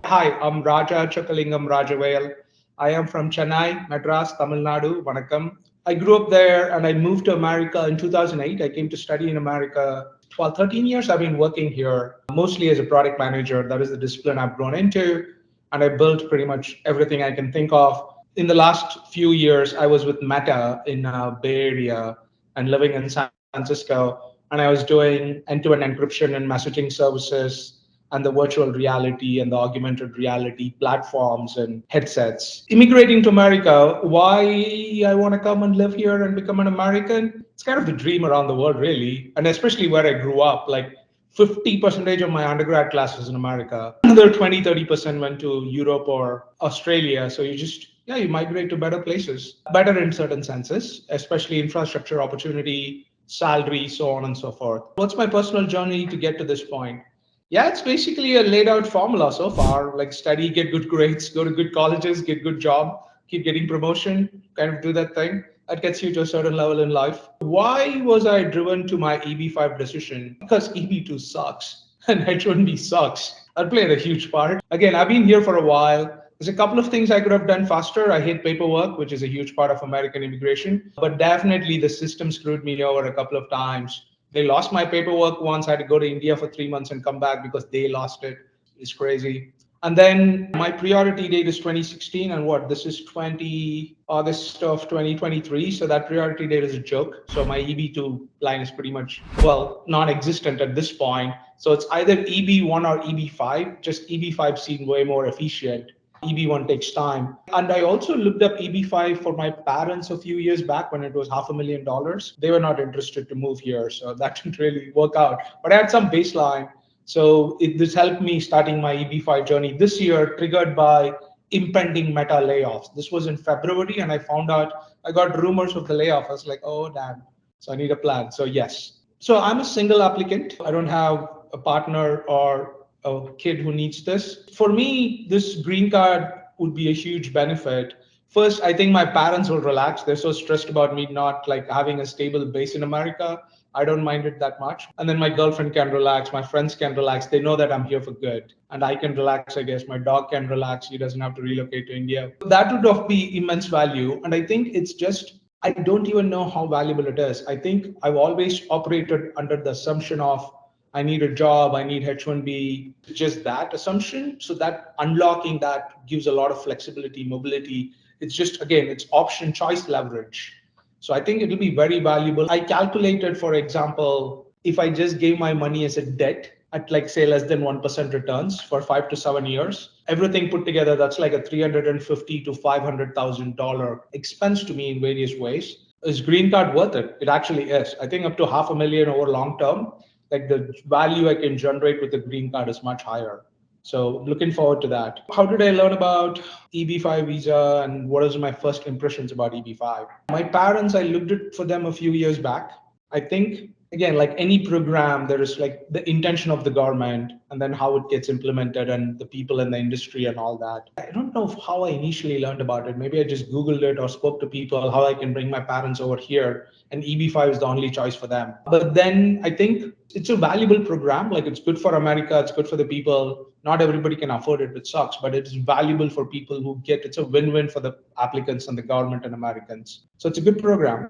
Hi, I'm Raja Rajavel. I am from Chennai, Madras, Tamil Nadu. Vanakkam. I grew up there and I moved to America in 2008. I came to study in America. 12, 13 years I've been working here, mostly as a product manager. That is the discipline I've grown into. And I built pretty much everything I can think of. In the last few years, I was with Meta in Bay Area and living in San Francisco. And I was doing end-to-end encryption and messaging services and the virtual reality and the augmented reality platforms and headsets. Immigrating to America, why I want to come and live here and become an American? It's kind of the dream around the world, really. And especially where I grew up, like 50% of my undergrad classes in America. Another 20-30% went to Europe or Australia. So you migrate to better places, better in certain senses, especially infrastructure opportunity, salary, so on and so forth. What's my personal journey to get to this point? Yeah, it's basically a laid out formula so far, like study, get good grades, go to good colleges, get good job, keep getting promotion, kind of do that thing. That gets you to a certain level in life. Why was I driven to my EB-5 decision? Because EB-2 sucks and H1B sucks. That played a huge part. Again, I've been here for a while. There's a couple of things I could have done faster. I hate paperwork, which is a huge part of American immigration, but definitely the system screwed me over a couple of times. They lost my paperwork once. I had to go to India for 3 months and come back because they lost it. It's crazy. And then my priority date is 2016, and what? This is 20 August of 2023. So that priority date is a joke. So my EB2 line is pretty much, well, non-existent at this point. So it's either EB1 or EB5. Just EB5 seemed way more efficient. EB1 takes time. And I also looked up EB5 for my parents a few years back when it was $500,000. They were not interested to move here. So that didn't really work out. But I had some baseline. So this helped me starting my EB5 journey this year, triggered by impending Meta layoffs. This was in February, and I found out I got rumors of the layoff. I was like, oh, damn. So I need a plan. So yes. So I'm a single applicant. I don't have a partner or a kid who needs this. For me, this green card would be a huge benefit. First, I think my parents will relax. They're so stressed about me not like having a stable base in America. I don't mind it that much. And then my girlfriend can relax, my friends can relax. They know that I'm here for good. And I can relax, I guess. My dog can relax. He doesn't have to relocate to India. That would be immense value. And I think it's just, I don't even know how valuable it is. I think I've always operated under the assumption of I need a job, I need H1B, just that assumption. So that unlocking that gives a lot of flexibility, mobility. It's just, again, it's option choice leverage. So I think it'll be very valuable. I calculated, for example, if I just gave my money as a debt at like say less than 1% returns for 5 to 7 years, everything put together, that's like a $350,000 to $500,000 expense to me in various ways. Is green card worth it? It actually is. I think up to $500,000 over long term, like the value I can generate with the green card is much higher. So looking forward to that. How did I learn about EB-5 visa and what is my first impressions about EB-5? My parents, I looked at for them a few years back. I think, again, like any program, there is like the intention of the government and then how it gets implemented and the people in the industry and all that. I don't know how I initially learned about it. Maybe I just Googled it or spoke to people how I can bring my parents over here, and EB-5 is the only choice for them. But then I think it's a valuable program. Like it's good for America, it's good for the people. Not everybody can afford it, which sucks, but it's valuable for people who get, it's a win-win for the applicants and the government and Americans. So it's a good program.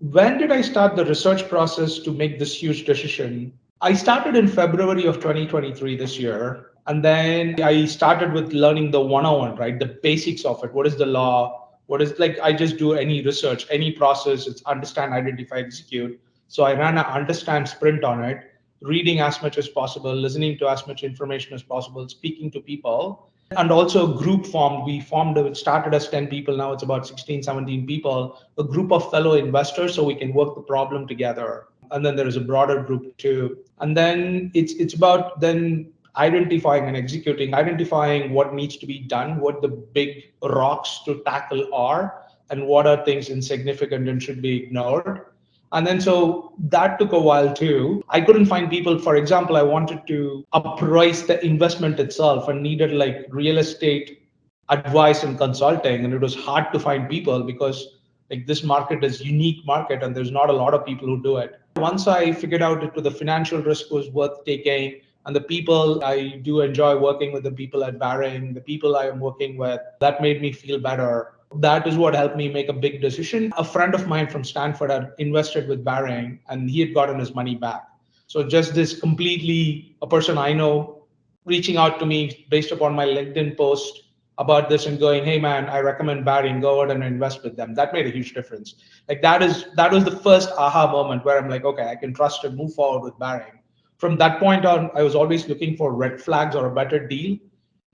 When did I start the research process to make this huge decision? I started in February of 2023 this year. And then I started with learning the 101, right? The basics of it. What is the law? What is like, I just do any research, any process, it's understand, identify, execute. So I ran an understand sprint on it, reading as much as possible, listening to as much information as possible, speaking to people. And also a group formed. It started as 10 people. Now it's about 16, 17 people, a group of fellow investors so we can work the problem together. And then there is a broader group too. And then it's about then identifying and executing, identifying what needs to be done, what the big rocks to tackle are, and what are things insignificant and should be ignored. And then so that took a while too. I couldn't find people. For example, I wanted to appraise the investment itself and needed like real estate advice and consulting. And it was hard to find people because like this market is unique market and there's not a lot of people who do it. Once I figured out it, the financial risk was worth taking, And the people, I do enjoy working with the people at Behring, the people I am working with, that made me feel better. That is what helped me make a big decision. A friend of mine from Stanford had invested with Behring and he had gotten his money back. So just this completely a person I know reaching out to me based upon my LinkedIn post about this and going, hey man, I recommend Behring, go out and invest with them. That made a huge difference. Like that was the first aha moment where I'm like, okay, I can trust and move forward with Behring. From that point on, I was always looking for red flags or a better deal.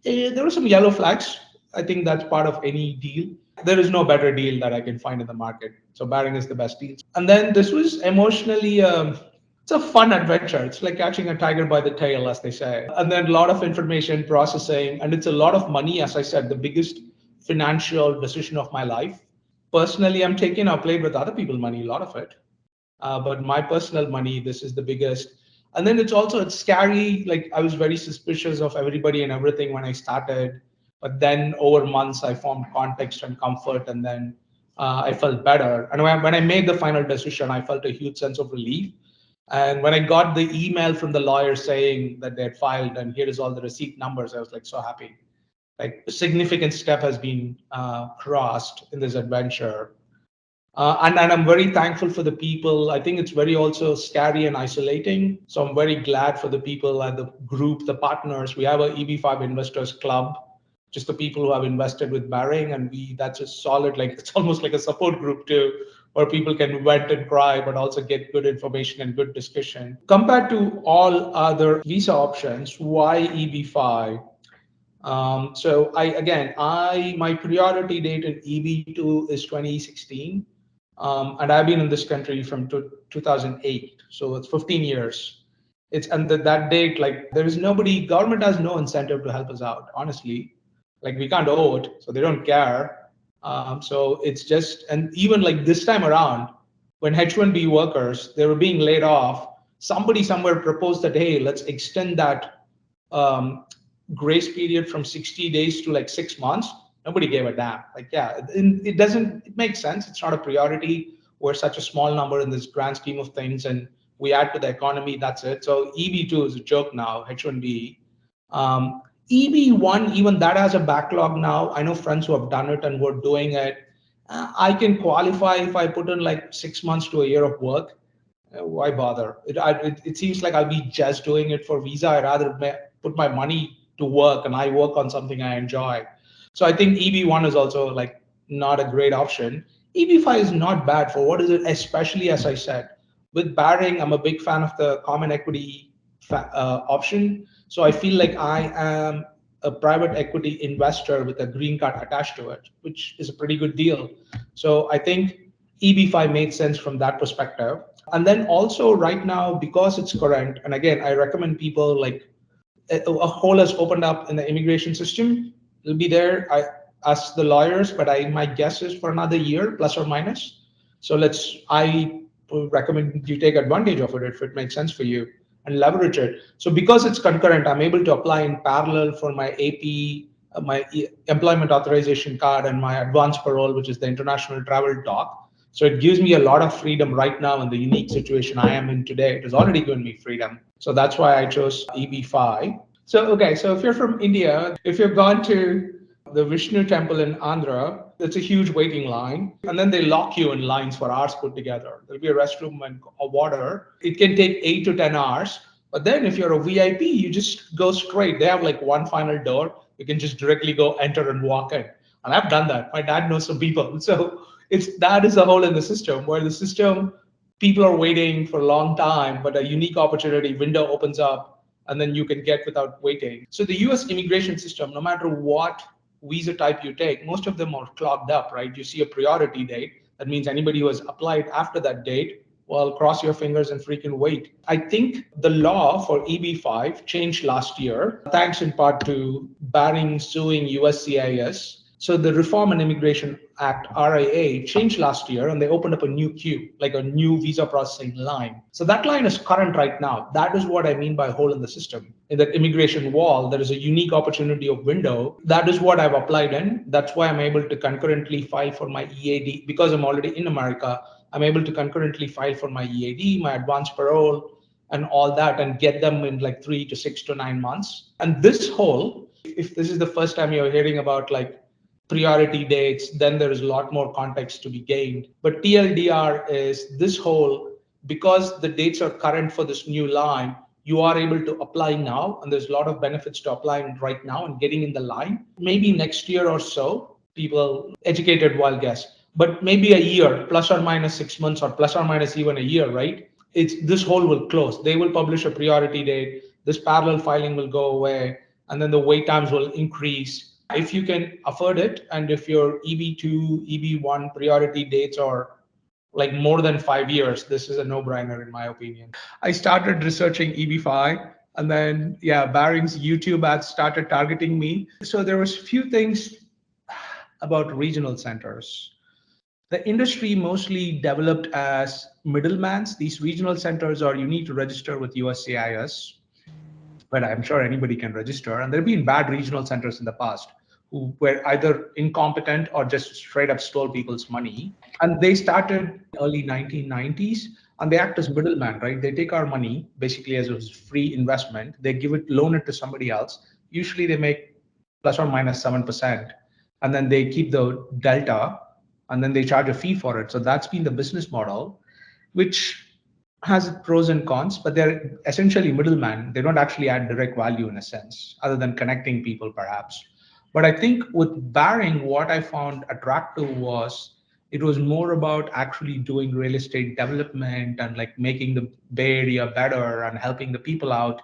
There were some yellow flags. I think that's part of any deal. There is no better deal that I can find in the market. So Behring is the best deal. And then this was emotionally, it's a fun adventure. It's like catching a tiger by the tail, as they say. And then a lot of information processing, and it's a lot of money. As I said, the biggest financial decision of my life. Personally, I'm taking or played with other people's money, a lot of it. But my personal money, this is the biggest. And then it's scary. Like I was very suspicious of everybody and everything when I started, but then over months I formed context and comfort, and then I felt better. And when I made the final decision, I felt a huge sense of relief. And when I got the email from the lawyer saying that they had filed and here is all the receipt numbers, I was like so happy. Like a significant step has been crossed in this adventure. And I'm very thankful for the people. I think it's very also scary and isolating. So I'm very glad for the people at the group, the partners. We have a EB-5 investors club, just the people who have invested with Behring, and that's a solid, like it's almost like a support group too, where people can vent and cry, but also get good information and good discussion. Compared to all other visa options, why EB-5? So my priority date in EB2 is 2016. And I've been in this country from 2008, so it's 15 years. It's and that date, like there is nobody, government has no incentive to help us out. Honestly, like we can't vote, so they don't care. So it's just, and even like this time around, when H1B workers they were being laid off, somebody somewhere proposed that hey, let's extend that um, grace period from 60 days to like 6 months. Nobody gave a damn. Like, yeah, it doesn't, it makes sense. It's not a priority. We're such a small number in this grand scheme of things, and we add to the economy. That's it. So EB2 is a joke now, H1B. EB1, even that has a backlog now. I know friends who have done it and who are doing it. I can qualify if I put in like 6 months to a year of work. Why bother? It seems like I'll be just doing it for visa. I'd rather put my money to work and I work on something I enjoy. So I think EB1 is also like not a great option. EB5 is not bad for what is it, especially as I said. With Behring, I'm a big fan of the common equity option. So I feel like I am a private equity investor with a green card attached to it, which is a pretty good deal. So I think EB5 made sense from that perspective. And then also right now, because it's current, and again, I recommend people like a hole has opened up in the immigration system. It'll be there. I ask the lawyers, but my guess is for another year, plus or minus. So I would recommend you take advantage of it if it makes sense for you and leverage it. So because it's concurrent, I'm able to apply in parallel for my AP, employment authorization card, and my advanced parole, which is the international travel doc. So it gives me a lot of freedom right now in the unique situation I am in today. It has already given me freedom. So that's why I chose EB-5. So, okay, so if you're from India, if you've gone to the Vishnu temple in Andhra, it's a huge waiting line. And then they lock you in lines for hours put together. There'll be a restroom and a water. It can take 8 to 10 hours. But then if you're a VIP, you just go straight. They have like one final door. You can just directly go enter and walk in. And I've done that. My dad knows some people. So that is a hole in the system where the system, people are waiting for a long time, but a unique opportunity window opens up and then you can get without waiting. So the US immigration system, no matter what visa type you take, most of them are clogged up, right? You see a priority date. That means anybody who has applied after that date, well, cross your fingers and freaking wait. I think the law for EB-5 changed last year, thanks in part to Behring suing USCIS. So the Reform and Immigration Act, RIA, changed last year and they opened up a new queue, like a new visa processing line. So that line is current right now. That is what I mean by hole in the system. In that immigration wall, there is a unique opportunity of window. That is what I've applied in. That's why I'm able to concurrently file for my EAD. Because I'm already in America, I'm able to concurrently file for my EAD, my advanced parole, and all that and get them in like 3 to 6 to 9 months. And this whole, if this is the first time you're hearing about like priority dates, then there is a lot more context to be gained. But TLDR is this whole, because the dates are current for this new line, you are able to apply now. And there's a lot of benefits to applying right now and getting in the line. Maybe next year or so, people educated wild guess, but maybe a year, plus or minus 6 months, or plus or minus even a year, right? It's this hole will close. They will publish a priority date. This parallel filing will go away, and then the wait times will increase. If you can afford it, and if your EB2, EB1 priority dates are like more than 5 years, this is a no-brainer in my opinion. I started researching EB-5, and then Behring's YouTube ads started targeting me. So there was a few things about regional centers. The industry mostly developed as middlemans. These regional centers are, you need to register with USCIS, but I'm sure anybody can register. And there have been bad regional centers in the past who were either incompetent or just straight up stole people's money. And they started early 1990s, and they act as middleman, right? They take our money basically as a free investment. They loan it to somebody else. Usually they make plus or minus 7%, and then they keep the delta, and then they charge a fee for it. So that's been the business model, which has pros and cons, but they're essentially middlemen. They don't actually add direct value in a sense, other than connecting people perhaps. But I think with Behring, what I found attractive was it was more about actually doing real estate development and like making the Bay Area better and helping the people out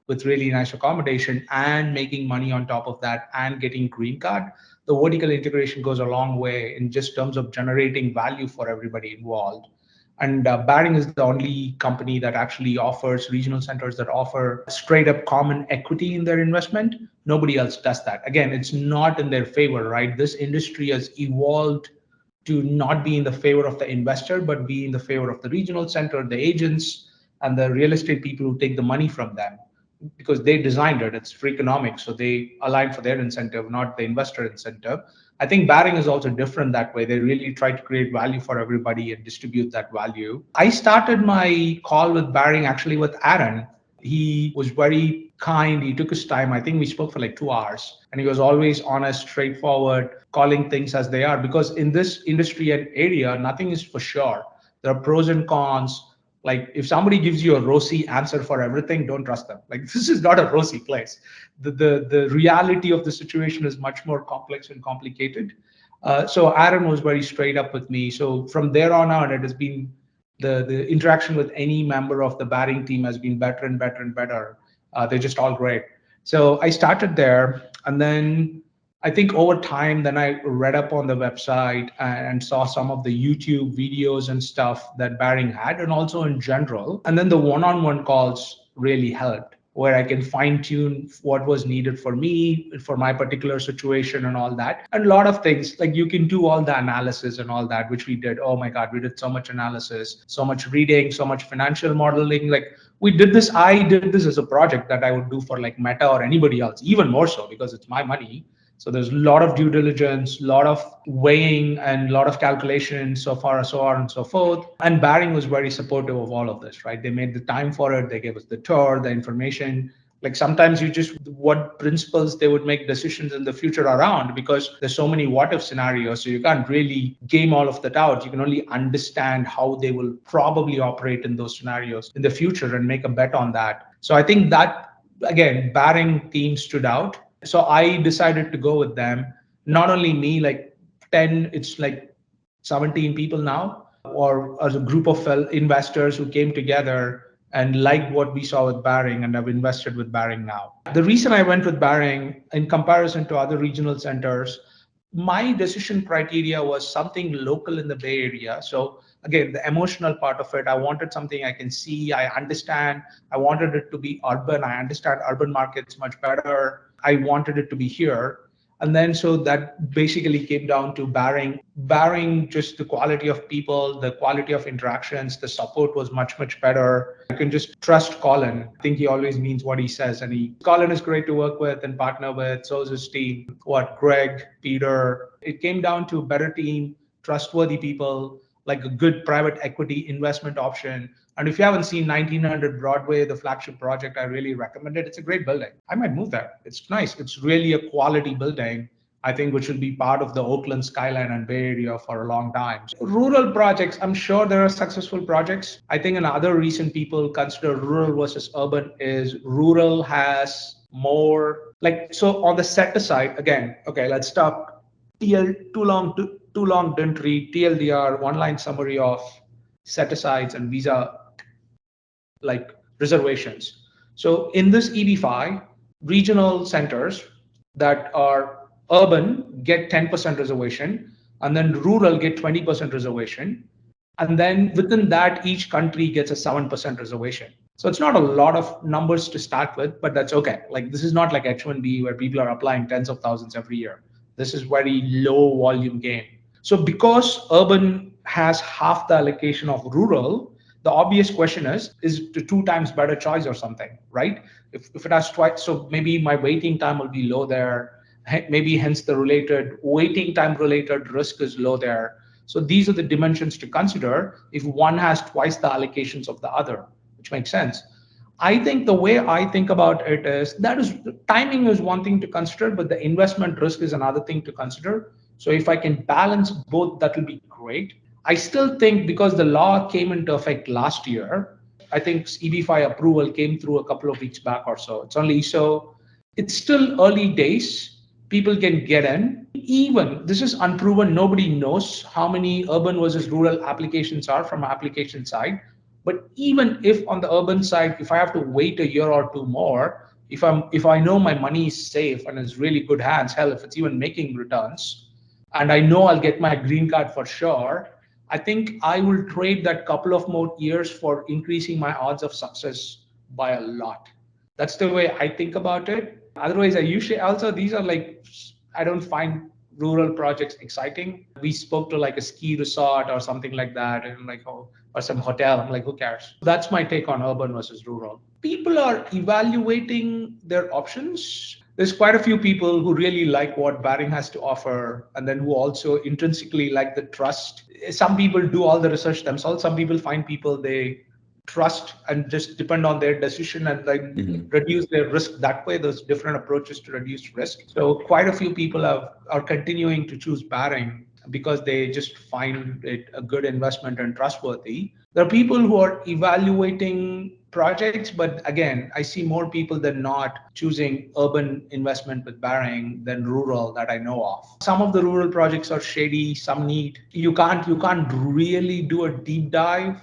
with really nice accommodation and making money on top of that and getting green card. The vertical integration goes a long way in just terms of generating value for everybody involved. And Behring is the only company that actually offers regional centers that offer straight up common equity in their investment. Nobody else does that. Again, it's not in their favor, right? This industry has evolved to not be in the favor of the investor, but be in the favor of the regional center, the agents, and the real estate people who take the money from them, because they designed it. It's free economics, so they align for their incentive, not the investor incentive. I think Behring is also different that way. They really try to create value for everybody and distribute that value. I started my call with Behring actually with Aaron. He was very kind. He took his time. I think we spoke for like 2 hours, and he was always honest, straightforward, calling things as they are. Because in this industry and area, nothing is for sure. There are pros and cons. Like if somebody gives you a rosy answer for everything, don't trust them. Like this is not a rosy place. The reality of the situation is much more complex and complicated. So Aaron was very straight up with me. So from there on out, it has been the interaction with any member of the Behring team has been better and better and better. They're just all great. So I started there, and then I think over time, then I read up on the website and saw some of the YouTube videos and stuff that Behring had, and also in general. And then the one-on-one calls really helped, where I can fine tune what was needed for me, for my particular situation and all that. And a lot of things, like you can do all the analysis and all that, which we did. Oh my God, we did so much analysis, so much reading, so much financial modeling. Like we did this, I did this as a project that I would do for like Meta or anybody else, even more so because it's my money. So there's a lot of due diligence, a lot of weighing, and a lot of calculations, so far, so on and so forth. And Behring was very supportive of all of this, right? They made the time for it. They gave us the tour, the information. Like sometimes you just, what principles they would make decisions in the future around, because there's so many what if scenarios. So you can't really game all of that out. You can only understand how they will probably operate in those scenarios in the future and make a bet on that. So I think that, again, Behring team stood out. So I decided to go with them. Not only me, like 10, it's like 17 people now, or as a group of investors who came together and liked what we saw with Behring and have invested with Behring now. The reason I went with Behring in comparison to other regional centers, my decision criteria was something local in the Bay Area. So again, the emotional part of it, I wanted something I can see, I understand. I wanted it to be urban. I understand urban markets much better. I wanted it to be here. And then so that basically came down to Behring, just the quality of people, the quality of interactions, the support was much, much better. You can just trust Colin. I think he always means what he says. And Colin is great to work with and partner with. So is his team. Greg, Peter. It came down to a better team, trustworthy people. like a good private equity investment option. And if you haven't seen 1900 Broadway, the flagship project, I really recommend it. It's a great building. I might move there. It's nice. It's really a quality building, I think, which will be part of the Oakland skyline and Bay Area for a long time. Rural projects, I'm sure there are successful projects. I think another reason people consider rural versus urban is rural has more, like, so on the set aside, again, okay, let's stop. Too long didn't read TLDR, one line summary of set asides and visa like reservations. So in this EB-5, regional centers that are urban get 10% reservation, and then rural get 20% reservation. And then within that, each country gets a 7% reservation. So it's not a lot of numbers to start with, but that's okay. Like, this is not like H1B where people are applying tens of thousands every year. This is very low volume game. So because urban has half the allocation of rural, the obvious question is the 2 times better choice or something, right? If it has twice, so maybe my waiting time will be low there. Maybe hence the related waiting time related risk is low there. So these are the dimensions to consider if one has twice the allocations of the other, which makes sense. I think the way I think about it is that is timing is one thing to consider, but the investment risk is another thing to consider. So if I can balance both, that will be great. I still think because the law came into effect last year, I think EB-5 approval came through a couple of weeks back or so. It's only so it's still early days. People can get in. Even this is unproven. Nobody knows how many urban versus rural applications are from application side. But even if on the urban side, if I have to wait a year or two more, if I know my money is safe and is really good hands, hell, if it's even making returns, and I know I'll get my green card for sure, I think I will trade that couple of more years for increasing my odds of success by a lot. That's the way I think about it. Otherwise, I usually also, these are like, I don't find rural projects exciting. We spoke to like a ski resort or something like that, and like, oh, or some hotel. I'm like, who cares? That's my take on urban versus rural. People are evaluating their options. There's quite a few people who really like what Behring has to offer, and then who also intrinsically like the trust. Some people do all the research themselves. Some people find people they trust and just depend on their decision and like reduce their risk that way. There's different approaches to reduce risk. So quite a few people are continuing to choose Behring because they just find it a good investment and trustworthy. There are people who are evaluating projects, but again, I see more people than not choosing urban investment with Behring than rural that I know of. Some of the rural projects are shady, some need, you can't really do a deep dive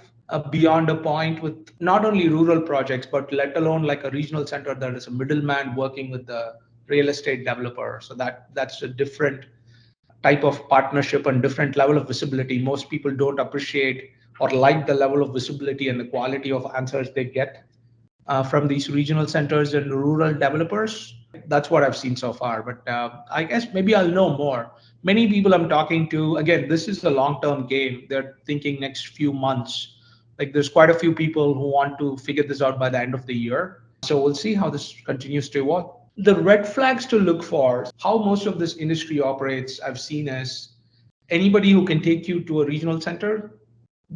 beyond a point with not only rural projects, but let alone like a regional center that is a middleman working with the real estate developer. So that's a different type of partnership and different level of visibility. Most people don't appreciate or like the level of visibility and the quality of answers they get from these regional centers and rural developers. That's what I've seen so far. But I guess maybe I'll know more. Many people I'm talking to, again, this is a long-term game. They're thinking next few months. Like there's quite a few people who want to figure this out by the end of the year. So we'll see how this continues to evolve. The red flags to look for, how most of this industry operates, I've seen is anybody who can take you to a regional center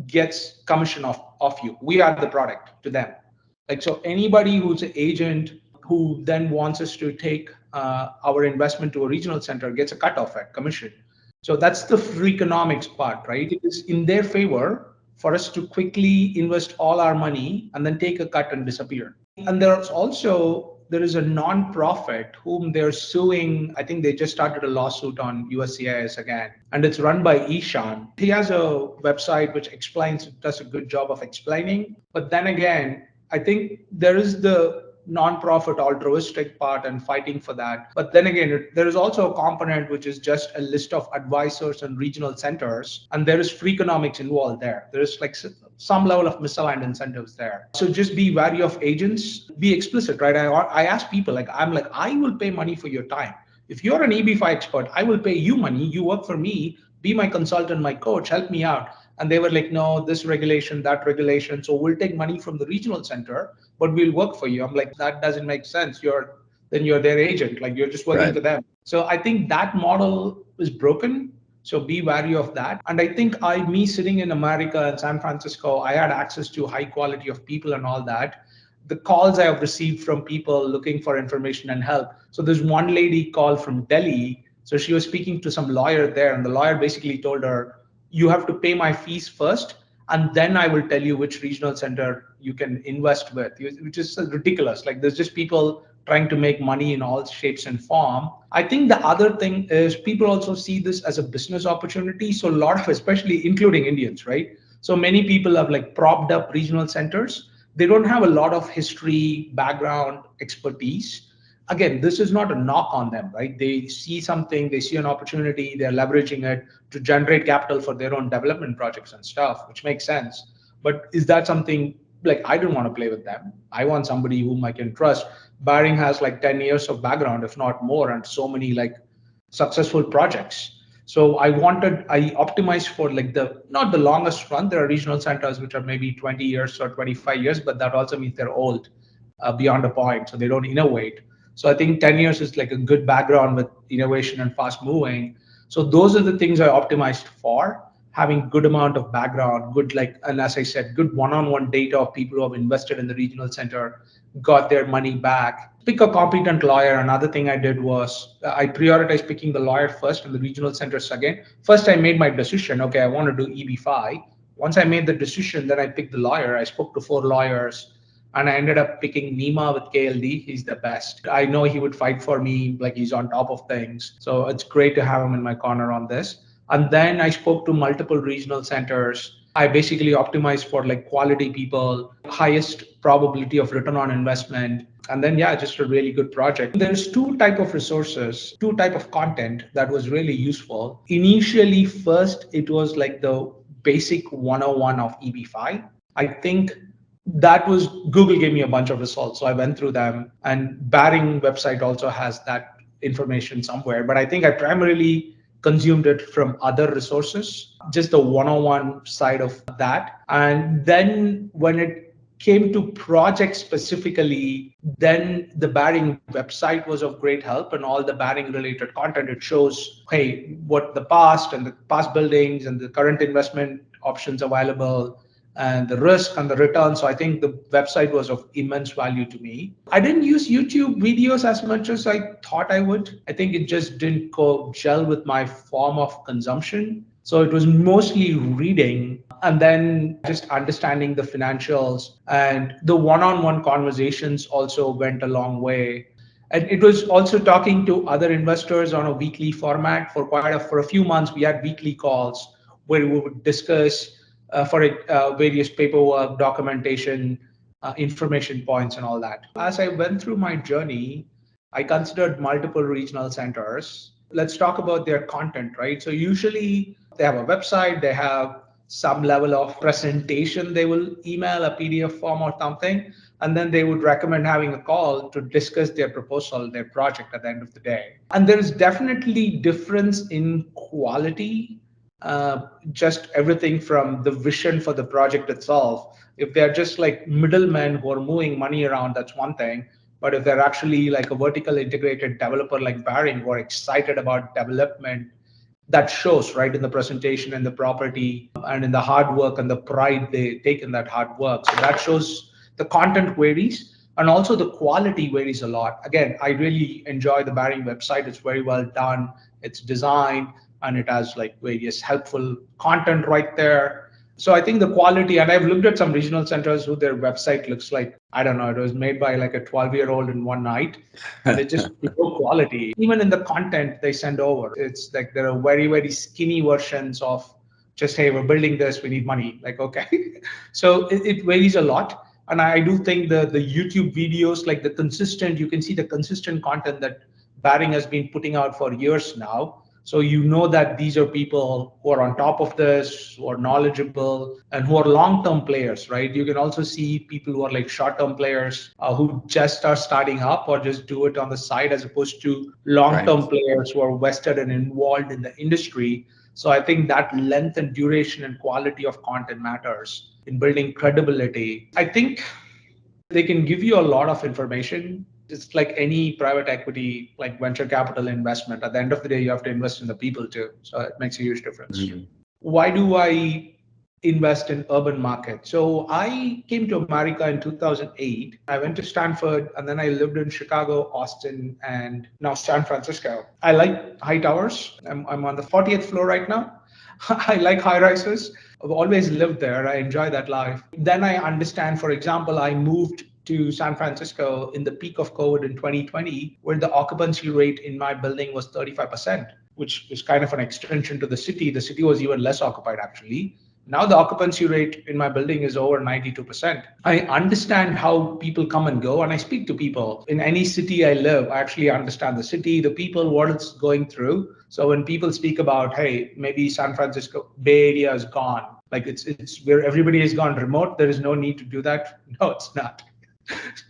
gets commission off you. We are the product to them. Like, so anybody who's an agent who then wants us to take our investment to a regional center gets a cut of it, commission. So that's the free economics part, right? It is in their favor for us to quickly invest all our money and then take a cut and disappear. And there is a non-profit whom they're suing. I think they just started a lawsuit on USCIS again, and it's run by Ishan. He has a website which does a good job of explaining. But then again, I think there is the non-profit altruistic part and fighting for that. But then again, there is also a component which is just a list of advisors and regional centers, and there is free economics involved there. There is like some level of misaligned incentives there. So just be wary of agents, be explicit, right? I ask people, like, I will pay money for your time. If you're an EB-5 expert, I will pay you money. You work for me, be my consultant, my coach, help me out. And they were like, no, this regulation, that regulation. So we'll take money from the regional center, but we'll work for you. I'm like, that doesn't make sense. You're their agent. Like, you're just working for them. So I think that model is broken. So be wary of that. And I think me sitting in America and San Francisco, I had access to high quality of people and all that. The calls I have received from people looking for information and help. So there's one lady called from Delhi. So she was speaking to some lawyer there, and the lawyer basically told her, you have to pay my fees first, and then I will tell you which regional center you can invest with, which is ridiculous. Like there's just people trying to make money in all shapes and form. I think the other thing is people also see this as a business opportunity. So a lot of, especially including Indians, right? So many people have like propped up regional centers. They don't have a lot of history, background, expertise. Again, this is not a knock on them, right? They see something, they see an opportunity, they're leveraging it to generate capital for their own development projects and stuff, which makes sense. But is that something like I don't want to play with them? I want somebody whom I can trust. Behring has like 10 years of background, if not more, and so many like successful projects. So I optimized for like not the longest run. There are regional centers which are maybe 20 years or 25 years, but that also means they're old beyond a point. So they don't innovate. So I think 10 years is like a good background with innovation and fast moving. So those are the things I optimized for, having good amount of background, good like, and as I said, good one-on-one data of people who have invested in the regional center, got their money back. Pick a competent lawyer. Another thing I did was I prioritized picking the lawyer first and the regional centers second. First, I made my decision. Okay, I want to do EB-5. Once I made the decision, then I picked the lawyer. I spoke to 4 lawyers and I ended up picking Nima with KLD. He's the best. I know he would fight for me, like he's on top of things. So it's great to have him in my corner on this. And then I spoke to multiple regional centers. I basically optimized for like quality people, highest probability of return on investment. And then, yeah, just a really good project. There's two type of resources, two type of content that was really useful. Initially, first, it was like the basic 101 of EB-5. I think that was Google gave me a bunch of results. So I went through them, and Behring website also has that information somewhere. But I think I primarily consumed it from other resources, just the 101 side of that. And then when it came to projects specifically, then the Behring website was of great help, and all the Behring related content. It shows, hey, what the past and the past buildings and the current investment options available and the risk and the return. So I think the website was of immense value to me. I didn't use YouTube videos as much as I thought I would. I think it just didn't go gel with my form of consumption. So it was mostly reading and then just understanding the financials, and the one-on-one conversations also went a long way. And it was also talking to other investors on a weekly format. For a few months, we had weekly calls where we would discuss various paperwork, documentation, information points, and all that. As I went through my journey, I considered multiple regional centers. Let's talk about their content, right? So usually they have a website, they have some level of presentation, they will email a PDF form or something, and then they would recommend having a call to discuss their proposal, their project at the end of the day. And there is definitely difference in quality, just everything from the vision for the project itself. If they're just like middlemen who are moving money around, that's one thing. But if they're actually like a vertical integrated developer like Behring who are excited about development, that shows right in the presentation and the property and in the hard work and the pride they take in that hard work. So that shows the content varies, and also the quality varies a lot. Again, I really enjoy the Behring website. It's very well done. It's designed and it has like various helpful content right there. So I think the quality, and I've looked at some regional centers who their website looks like, I don't know, it was made by like a 12-year-old in one night, and it just low quality. Even in the content they send over, it's like there are very, very skinny versions of just, hey, we're building this, we need money. Like, okay. So it varies a lot. And I do think the YouTube videos, like you can see the consistent content that Behring has been putting out for years now. So you know that these are people who are on top of this, who are knowledgeable, and who are long-term players, right? You can also see people who are like short-term players who just are starting up or just do it on the side, as opposed to long-term players who are vested and involved in the industry. So I think that length and duration and quality of content matters in building credibility. I think they can give you a lot of information, It's like any private equity, like venture capital investment. At the end of the day, you have to invest in the people too. So it makes a huge difference. Why do I invest in urban markets? So I came to America in 2008. I went to Stanford and then I lived in Chicago, Austin, and now San Francisco. I like high towers. I'm on the 40th floor right now. I like high rises. I've always lived there. I enjoy that life. Then I understand, for example, I moved to San Francisco in the peak of COVID in 2020, where the occupancy rate in my building was 35%, which is kind of an extension to the city. The city was even less occupied, actually. Now the occupancy rate in my building is over 92%. I understand how people come and go, and I speak to people. In any city I live, I actually understand the city, the people, what it's going through. So when people speak about, hey, maybe San Francisco Bay Area is gone, like it's where everybody has gone remote, there is no need to do that. No, it's not.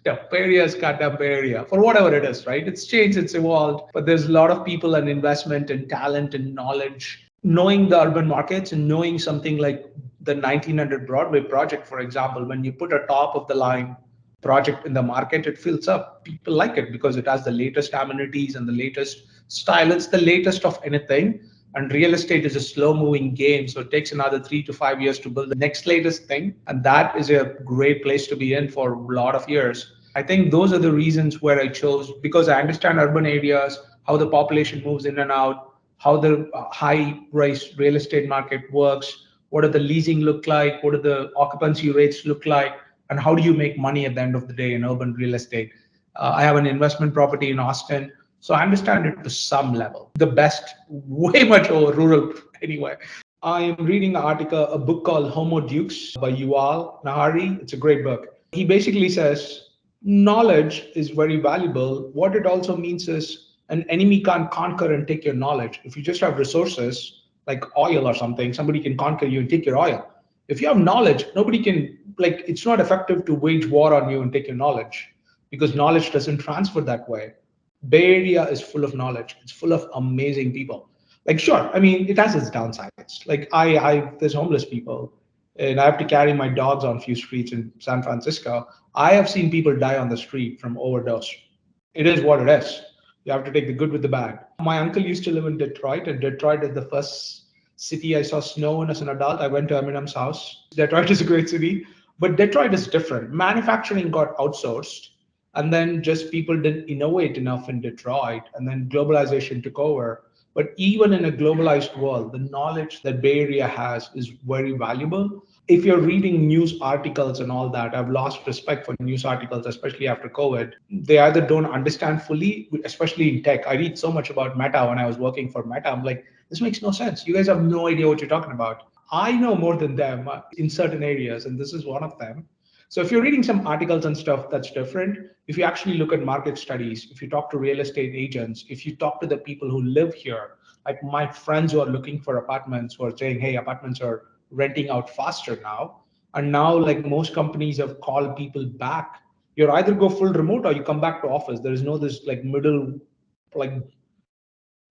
Yeah, Bay Area is goddamn Bay Area for whatever it is, right? It's changed, it's evolved, but there's a lot of people and investment and talent and knowledge. Knowing the urban markets and knowing something like the 1900 Broadway project, for example, when you put a top of the line project in the market, it fills up. People like it because it has the latest amenities and the latest style. It's the latest of anything. And real estate is a slow moving game. So it takes another 3 to 5 years to build the next latest thing. And that is a great place to be in for a lot of years. I think those are the reasons where I chose, because I understand urban areas, how the population moves in and out, how the high rise real estate market works, what do the leasing look like, what do the occupancy rates look like, and how do you make money at the end of the day in urban real estate. I have an investment property in Austin, so I understand it to some level. The best, way much over rural anyway. I am reading an article, a book called Homo Dukes by Yuval Nahari. It's a great book. He basically says knowledge is very valuable. What it also means is an enemy can't conquer and take your knowledge. If you just have resources like oil or something, somebody can conquer you and take your oil. If you have knowledge, nobody can, like, it's not effective to wage war on you and take your knowledge because knowledge doesn't transfer that way. Bay Area is full of knowledge. It's full of amazing people. Like, sure, I mean, it has its downsides. Like, there's homeless people, and I have to carry my dogs on a few streets in San Francisco. I have seen people die on the street from overdose. It is what it is. You have to take the good with the bad. My uncle used to live in Detroit, and Detroit is the first city I saw snow in as an adult. I went to Eminem's house. Detroit is a great city, but Detroit is different. Manufacturing got outsourced, and then just people didn't innovate enough in Detroit, and then globalization took over. But even in a globalized world, the knowledge that Bay Area has is very valuable. If you're reading news articles and all that, I've lost respect for news articles, especially after COVID. They either don't understand fully, especially in tech. I read so much about Meta when I was working for Meta. I'm like, this makes no sense. You guys have no idea what you're talking about. I know more than them in certain areas, and this is one of them. So if you're reading some articles and stuff, that's different. If you actually look at market studies, if you talk to real estate agents, if you talk to the people who live here, like my friends who are looking for apartments, who are saying, hey, apartments are renting out faster now. And now, like, most companies have called people back. You either go full remote or you come back to office. There is no this like middle, like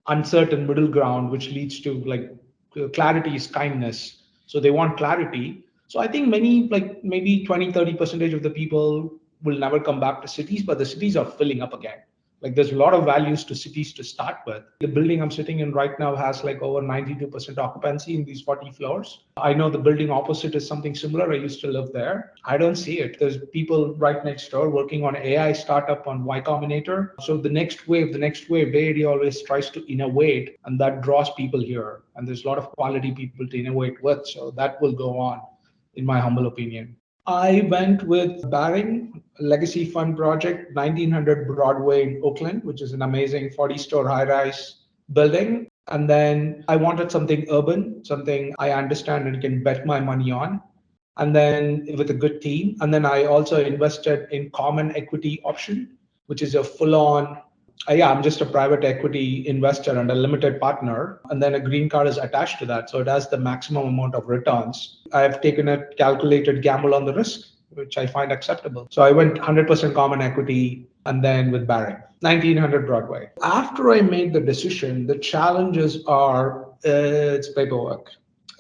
uncertain middle ground, which leads to like clarity is kindness. So they want clarity. So I think many, like maybe 20-30% of the people will never come back to cities, but the cities are filling up again. Like there's a lot of values to cities to start with. The building I'm sitting in right now has like over 92% occupancy in these 40 floors. I know the building opposite is something similar. I used to live there. I don't see it. There's people right next door working on AI startup on Y Combinator. So the next wave, Bay Area always tries to innovate, and that draws people here. And there's a lot of quality people to innovate with. So that will go on, in my humble opinion. I went with Behring Legacy Fund Project, 1900 Broadway in Oakland, which is an amazing 40-store high-rise building. And then I wanted something urban, something I understand and can bet my money on. And then with a good team. And then I also invested in common equity option, which is a full-on I'm just a private equity investor and a limited partner. And then a green card is attached to that. So it has the maximum amount of returns. I've taken a calculated gamble on the risk, which I find acceptable. So I went 100% common equity and then with Behring, 1900 Broadway. After I made the decision, the challenges are it's paperwork.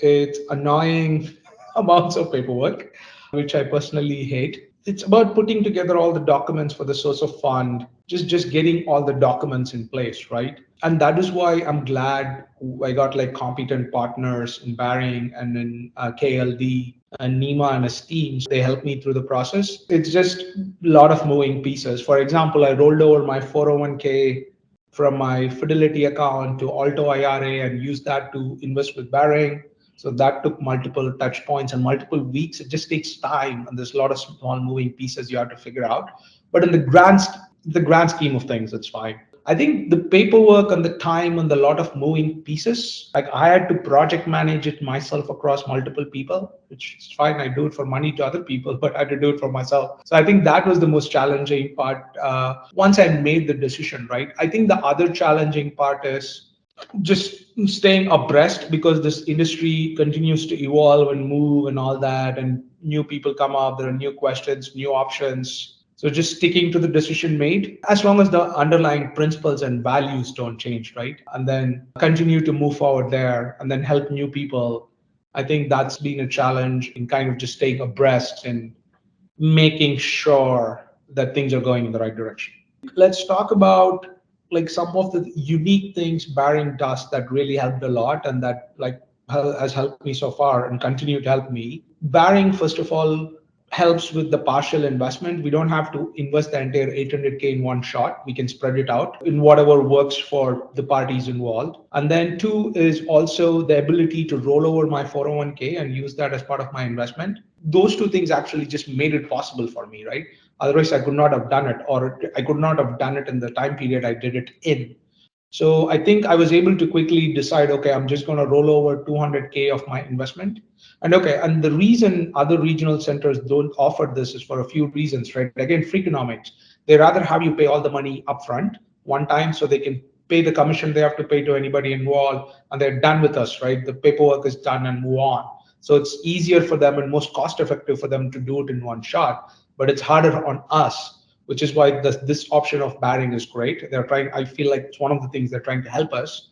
It's annoying amounts of paperwork, which I personally hate. It's about putting together all the documents for the source of fund, just getting all the documents in place, right? And that is why I'm glad I got like competent partners in Behring and in KLD and Nima and his teams. They helped me through the process. It's just a lot of moving pieces. For example, I rolled over my 401k from my Fidelity account to Alto IRA and used that to invest with Behring. So that took multiple touch points and multiple weeks. It just takes time, and there's a lot of small moving pieces you have to figure out. But in the grand scheme of things, it's fine. I think the paperwork and the time and the lot of moving pieces, like I had to project manage it myself across multiple people, which is fine. I do it for money to other people, but I had to do it for myself. So I think that was the most challenging part. Once I made the decision, right? I think the other challenging part is just staying abreast because this industry continues to evolve and move and all that, and new people come up, there are new questions, new options. So just sticking to the decision made as long as the underlying principles and values don't change, right? And then continue to move forward there and then help new people. I think that's been a challenge in kind of just staying abreast and making sure that things are going in the right direction. Let's talk about like some of the unique things Behring does that really helped a lot and that like has helped me so far and continue to help me. Behring, first of all, helps with the partial investment. We don't have to invest the entire 800K in one shot. We can spread it out in whatever works for the parties involved. And then two is also the ability to roll over my 401k and use that as part of my investment. Those two things actually just made it possible for me, right? Otherwise, I could not have done it, or I could not have done it in the time period I did it in. So I think I was able to quickly decide, okay, I'm just going to roll over 200K of my investment. And okay, and the reason other regional centers don't offer this is for a few reasons, right? Again, freakonomics. They rather have you pay all the money upfront one time so they can pay the commission they have to pay to anybody involved, and they're done with us, right? The paperwork is done and move on. So it's easier for them and most cost effective for them to do it in one shot, but it's harder on us, which is why this option of Behring is great. They're trying, I feel like it's one of the things they're trying to help us.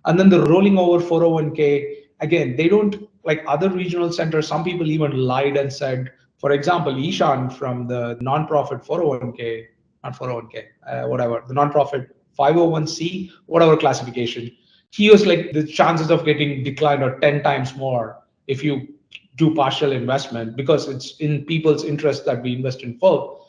And then the rolling over 401k, again, they don't like other regional centers. Some people even lied and said, for example, Ishan from the nonprofit 401k, not 401k, whatever, the nonprofit 501c, whatever classification, he was like, the chances of getting declined are 10 times more if you do partial investment because it's in people's interest that we invest in full.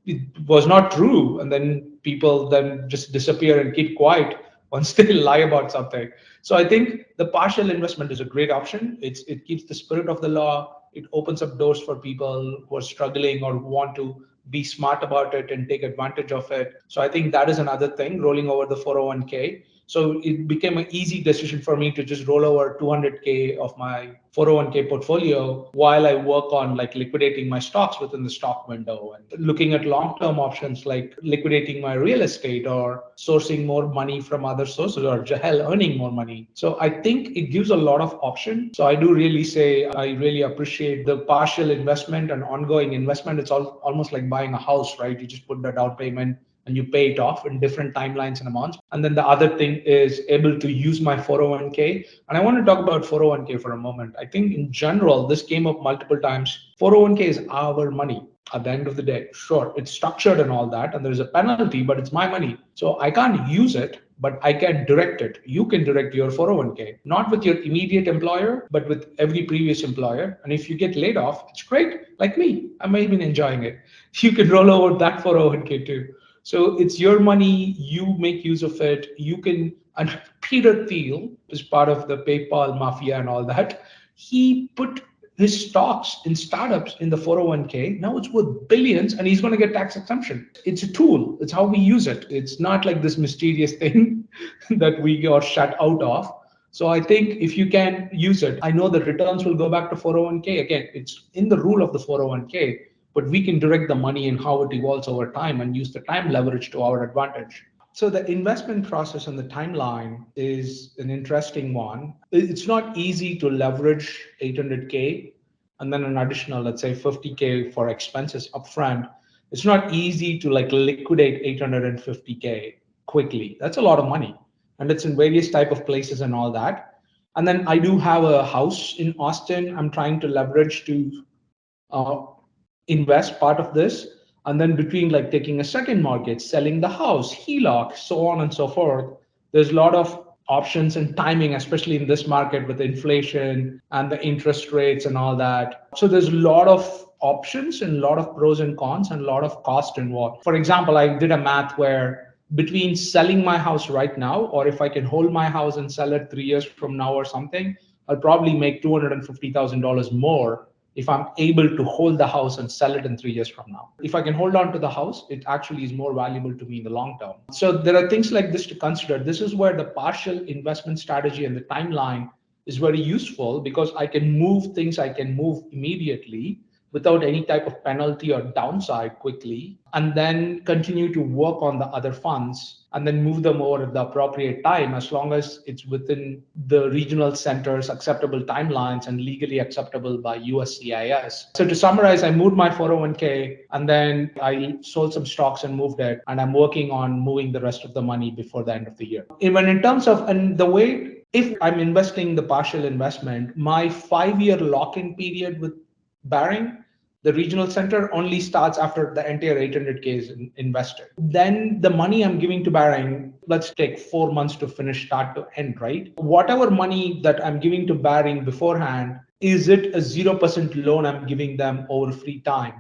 It was not true, and then people then just disappear and keep quiet once they lie about something. So I think the partial investment is a great option. It keeps the spirit of the law. It opens up doors for people who are struggling or who want to be smart about it and take advantage of it. So I think that is another thing, rolling over the 401k. So it became an easy decision for me to just roll over 200K of my 401k portfolio while I work on like liquidating my stocks within the stock window and looking at long-term options like liquidating my real estate or sourcing more money from other sources or hell, earning more money. So I think it gives a lot of options. So I do really say I really appreciate the partial investment and ongoing investment. It's almost like buying a house, right? You just put the down payment and you pay it off in different timelines and amounts. And then the other thing is able to use my 401k. And I want to talk about 401k for a moment. I think in general, this came up multiple times. 401k is our money at the end of the day. Sure, it's structured and all that, and there's a penalty, but it's my money. So I can't use it, but I can direct it. You can direct your 401k, not with your immediate employer, but with every previous employer. And if you get laid off, it's great. Like me, I may have been enjoying it. You can roll over that 401k too. So it's your money, you make use of it. You can, and Peter Thiel is part of the PayPal mafia and all that. He put his stocks in startups in the 401k. Now it's worth billions and he's going to get tax exemption. It's a tool. It's how we use it. It's not like this mysterious thing that we got shut out of. So I think if you can use it, I know the returns will go back to 401k. Again, it's in the rule of the 401k, but we can direct the money and how it evolves over time and use the time leverage to our advantage. So the investment process and the timeline is an interesting one. It's not easy to leverage 800K and then an additional, let's say 50K for expenses upfront. It's not easy to like liquidate 850K quickly. That's a lot of money. And it's in various type of places and all that. And then I do have a house in Austin. I'm trying to leverage to uh, invest part of this. And then between like taking a second mortgage, selling the house, HELOC, so on and so forth, there's a lot of options and timing, especially in this market with inflation and the interest rates and all that. So there's a lot of options and a lot of pros and cons and a lot of cost involved. For example, I did a math where between selling my house right now, or if I can hold my house and sell it 3 years from now or something, I'll probably make $250,000 more if I'm able to hold the house and sell it in 3 years from now. If I can hold on to the house, it actually is more valuable to me in the long term. So there are things like this to consider. This is where the partial investment strategy and the timeline is very useful because I can move things, I can move immediately without any type of penalty or downside quickly, and then continue to work on the other funds and then move them over at the appropriate time as long as it's within the regional center's acceptable timelines and legally acceptable by USCIS. So to summarize, I moved my 401k and then I sold some stocks and moved it, and I'm working on moving the rest of the money before the end of the year. Even in terms of, and the way, if I'm investing the partial investment, my 5-year lock-in period with Behring, the regional center, only starts after the entire 800K is invested. Then the money I'm giving to Behring, let's take 4 months to finish start to end, right? Whatever money that I'm giving to Behring beforehand, is it a 0% loan I'm giving them over free time?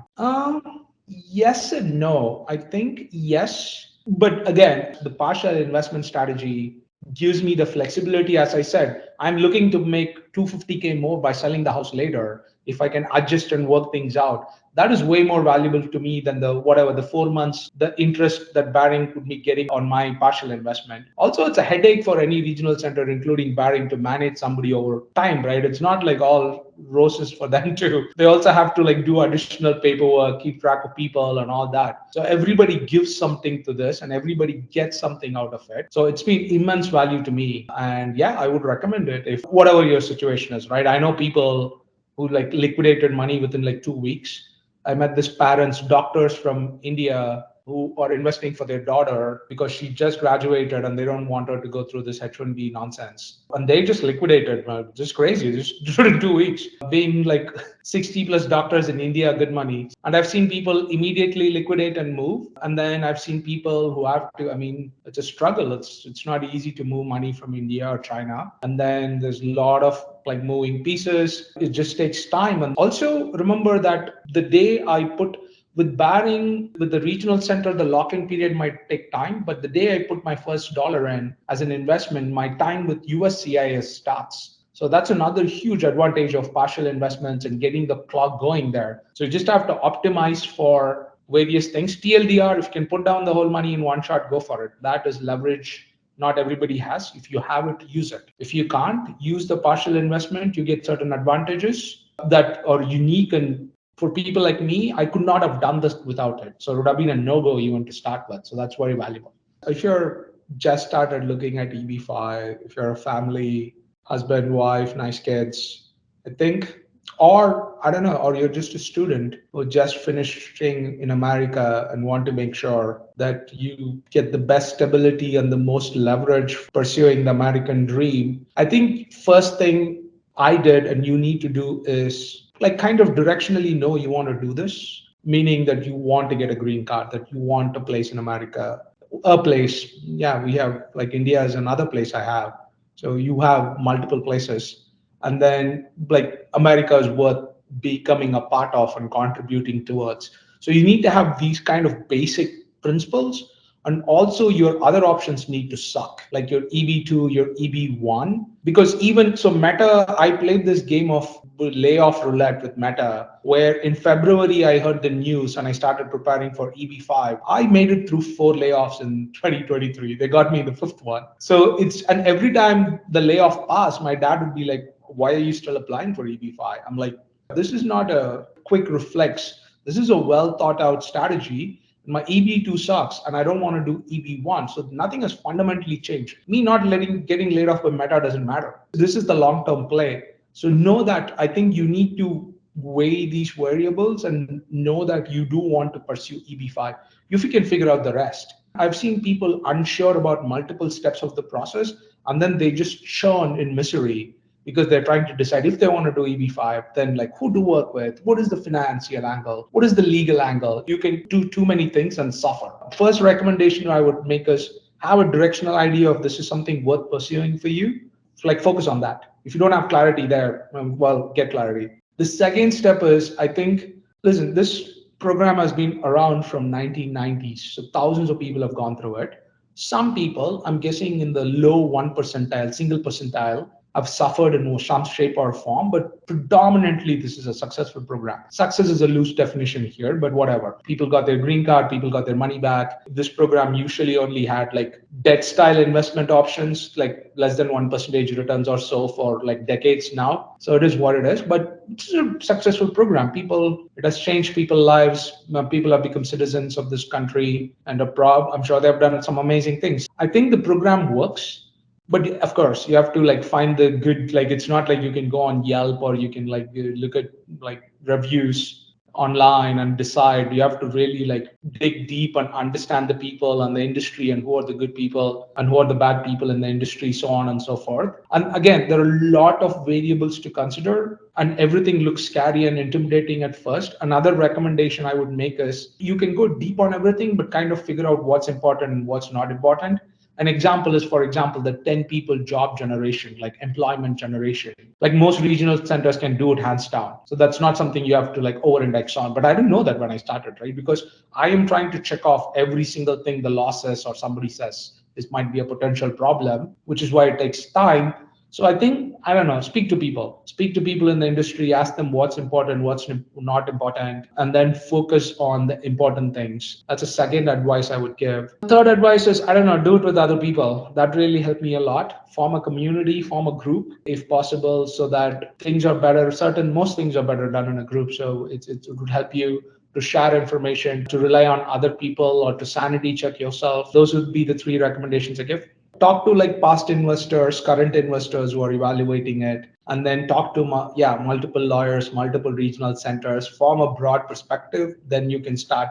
Yes and no. I think yes. But again, the partial investment strategy gives me the flexibility. As I said, I'm looking to make 250K more by selling the house later. If I can adjust and work things out, that is way more valuable to me than the 4 months, the interest that Behring would be getting on my partial investment. Also, it's a headache for any regional center, including Behring, to manage somebody over time, right? It's not like all roses for them too. They also have to like do additional paperwork, keep track of people and all that. So everybody gives something to this and everybody gets something out of it. So it's been immense value to me. And yeah, I would recommend it if whatever your situation is, right? I know people who like liquidated money within like 2 weeks. I met this parents, doctors from India who are investing for their daughter because she just graduated and they don't want her to go through this H1B nonsense. And they just liquidated, just crazy, just in 2 weeks. Being like 60 plus doctors in India, good money. And I've seen people immediately liquidate and move. And then I've seen people who have to, I mean, it's a struggle. It's not easy to move money from India or China. And then there's a lot of like moving pieces. It just takes time. And also remember that the day I put with Behring, with the regional center, the lock-in period might take time, but the day I put my first dollar in as an investment, my time with USCIS starts. So that's another huge advantage of partial investments and getting the clock going there. So you just have to optimize for various things. TLDR, if you can put down the whole money in one shot, go for it. That is leverage not everybody has. If you have it, use it. If you can't use the partial investment, you get certain advantages that are unique, and for people like me, I could not have done this without it. So it would have been a no-go even to start with. So that's very valuable. If you're just started looking at EB-5, if you're a family, husband, wife, nice kids, I think, or I don't know, or you're just a student who just finishing in America and want to make sure that you get the best stability and the most leverage pursuing the American dream. I think first thing I did and you need to do is like kind of directionally know you want to do this, meaning that you want to get a green card, that you want a place in America, a place. Yeah, we have like India is another place I have. So you have multiple places. And then like America is worth becoming a part of and contributing towards. So you need to have these kind of basic principles, and also your other options need to suck, like your EB2, your EB1. Because even so, Meta, I played this game of layoff roulette with Meta, where in February I heard the news and I started preparing for EB5. I made it through 4 layoffs in 2023. They got me the fifth one. So and every time the layoff passed, my dad would be like, "Why are you still applying for EB5?" I'm like, this is not a quick reflex. This is a well thought out strategy. My EB2 sucks and I don't want to do EB1. So nothing has fundamentally changed. Me not getting laid off by Meta doesn't matter. This is the long-term play. So know that I think you need to weigh these variables and know that you do want to pursue EB5 if you can figure out the rest. I've seen people unsure about multiple steps of the process and then they just churn in misery because they're trying to decide if they want to do EB-5, then like who to work with, what is the financial angle, what is the legal angle. You can do too many things and suffer. First recommendation I would make is have a directional idea of this is something worth pursuing for you. So like focus on that. If you don't have clarity there, well, get clarity. The second step is, I think, listen, this program has been around from 1990s, so thousands of people have gone through it. Some people, I'm guessing in the low 1 percentile, single percentile, have suffered in some shape or form, but predominantly this is a successful program. Success is a loose definition here, but whatever. People got their green card, people got their money back. This program usually only had like debt style investment options, like less than 1% returns or so for like decades now. So it is what it is, but it's a successful program. It has changed people's lives. People have become citizens of this country and I'm sure they've done some amazing things. I think the program works. But of course, you have to like find the good, like it's not like you can go on Yelp or you can like look at like reviews online and decide. You have to really like dig deep and understand the people and the industry and who are the good people and who are the bad people in the industry, so on and so forth. And again, there are a lot of variables to consider and everything looks scary and intimidating at first. Another recommendation I would make is you can go deep on everything, but kind of figure out what's important and what's not important. An example is, for example, the 10 people job generation, like employment generation. Like most regional centers can do it hands down. So that's not something you have to like over index on. But I didn't know that when I started, right? Because I am trying to check off every single thing the law says or somebody says this might be a potential problem, which is why it takes time. So I think, I don't know, speak to people in the industry, ask them what's important, what's not important, and then focus on the important things. That's a second advice I would give. Third advice is, I don't know, do it with other people. That really helped me a lot. Form a community, form a group if possible, so that things are better. Most things are better done in a group. So it would help you to share information, to rely on other people, or to sanity check yourself. Those would be the three recommendations I give. Talk to like past investors, current investors who are evaluating it, and then talk to multiple lawyers, multiple regional centers, form a broad perspective. Then you can start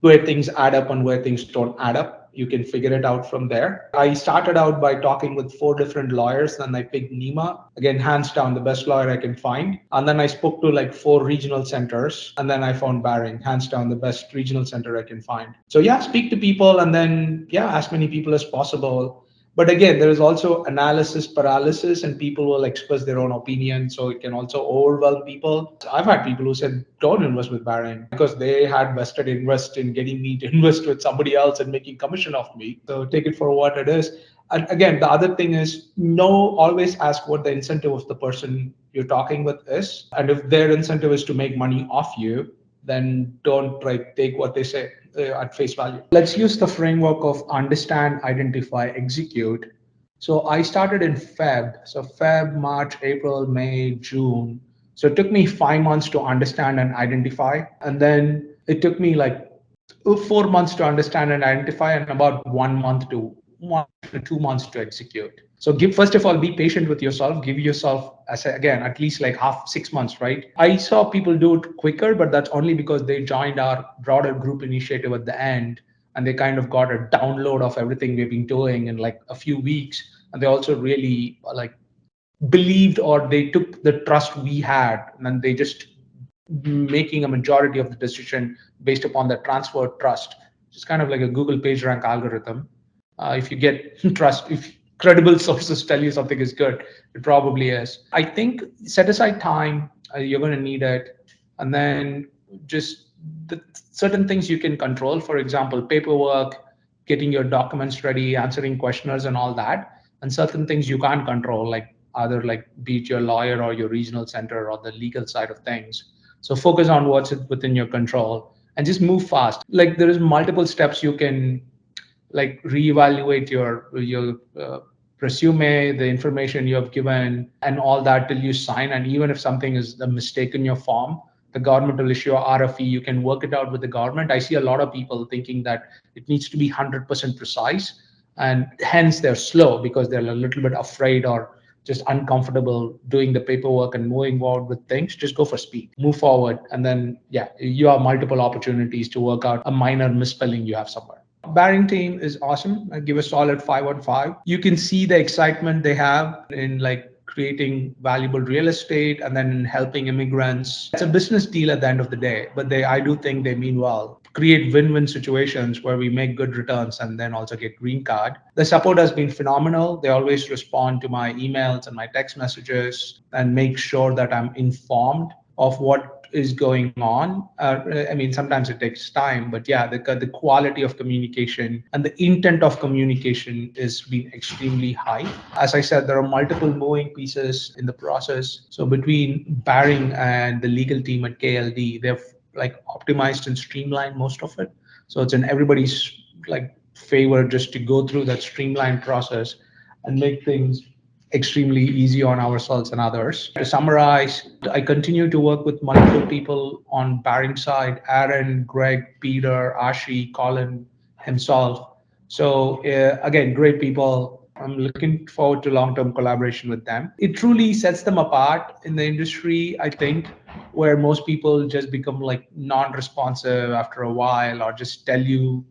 where things add up and where things don't add up. You can figure it out from there. I started out by talking with 4 different lawyers, and I picked Nima, again, hands down, the best lawyer I can find. And then I spoke to like 4 regional centers, and then I found Behring, hands down, the best regional center I can find. So yeah, speak to people and then, as many people as possible. But again, there is also analysis paralysis, and people will express their own opinion. So it can also overwhelm people. So I've had people who said, don't invest with Bahrain because they had vested interest in getting me to invest with somebody else and making commission off me. So take it for what it is. And again, the other thing is always ask what the incentive of the person you're talking with is. And if their incentive is to make money off you, then don't take what they say at face value. Let's use the framework of understand, identify, execute. So I started in Feb. So Feb, March, April, May, June. So it took me 5 months to understand and identify. And then it took me like 4 months to understand and identify, and about 1 month to 1 to 2 months to execute. So first of all, be patient with yourself. Give yourself, again, at least like 6 months, right? I saw people do it quicker, but that's only because they joined our broader group initiative at the end, and they kind of got a download of everything we've been doing in like a few weeks. And they also really like believed, or they took the trust we had, and then they just making a majority of the decision based upon the transfer trust. It's kind of like a Google PageRank algorithm. If you get trust, if credible sources tell you something is good, it probably is. I think set aside time. You're going to need it, and then just the certain things you can control. For example, paperwork, getting your documents ready, answering questionnaires, and all that. And certain things you can't control, like either like be it your lawyer or your regional center or the legal side of things. So focus on what's within your control and just move fast. Like there is multiple steps you can like reevaluate your resume, the information you have given, and all that till you sign. And even if something is a mistake in your form, the government will issue a RFE. You can work it out with the government. I see a lot of people thinking that it needs to be 100% precise, and hence they're slow because they're a little bit afraid or just uncomfortable doing the paperwork and moving forward with things. Just go for speed, move forward, and then you have multiple opportunities to work out a minor misspelling you have somewhere. Behring team is awesome. I give a solid 5 on 5. You can see the excitement they have in like creating valuable real estate and then helping immigrants. It's a business deal at the end of the day, but I do think they mean well. Create win-win situations where we make good returns and then also get green card. The support has been phenomenal. They always respond to my emails and my text messages and make sure that I'm informed of what is going on. I mean, sometimes it takes time, but yeah, the quality of communication and the intent of communication is been extremely high. As I said, there are multiple moving pieces in the process. So between Behring and the legal team at KLD, they've like optimized and streamlined most of it. So it's in everybody's like favor just to go through that streamlined process and make things extremely easy on ourselves and others. To summarize, I continue to work with multiple people on Behring side, Aaron, Greg, Peter, Ashi, Colin, himself. So again, great people. I'm looking forward to long-term collaboration with them. It truly sets them apart in the industry, I think, where most people just become like non-responsive after a while or just tell you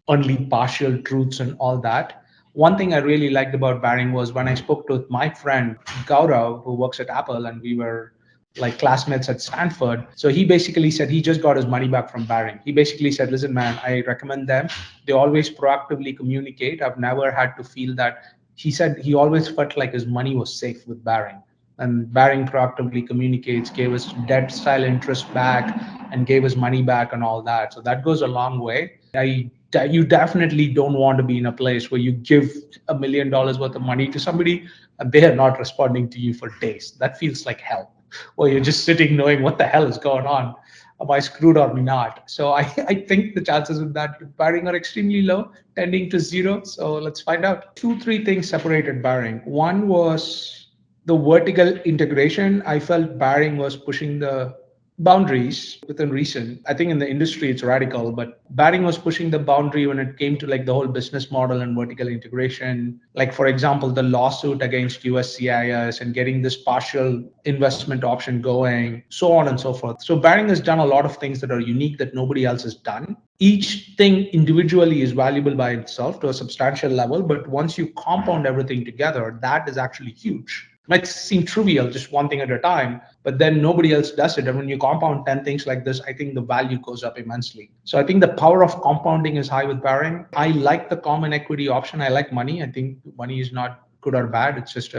only partial truths and all that. One thing I really liked about Behring was when I spoke to my friend Gaurav, who works at Apple, and we were like classmates at Stanford. So he basically said he just got his money back from Behring. He basically said, listen, man, I recommend them. They always proactively communicate. I've never had to feel that. He said he always felt like his money was safe with Behring. And Behring proactively communicates, gave us debt style interest back, and gave us money back and all that. So that goes a long way. You definitely don't want to be in a place where you give $1 million worth of money to somebody and they are not responding to you for days. That feels like hell. Or you're just sitting knowing what the hell is going on. Am I screwed or not? So I think the chances of that Behring are extremely low, tending to zero. So let's find out. Two, three things separated Behring. One was the vertical integration. I felt Behring was pushing the boundaries within reason. I think in the industry it's radical, but Behring was pushing the boundary when it came to like the whole business model and vertical integration. Like for example, the lawsuit against USCIS and getting this partial investment option going, so on and so forth. So Behring has done a lot of things that are unique that nobody else has done. Each thing individually is valuable by itself to a substantial level, but once you compound everything together, that is actually huge. Might seem trivial, just one thing at a time, but then nobody else does it. And when you compound 10 things like this, I think the value goes up immensely. So I think the power of compounding is high with Behring. I like the common equity option. I like money. I think money is not good or bad. It's just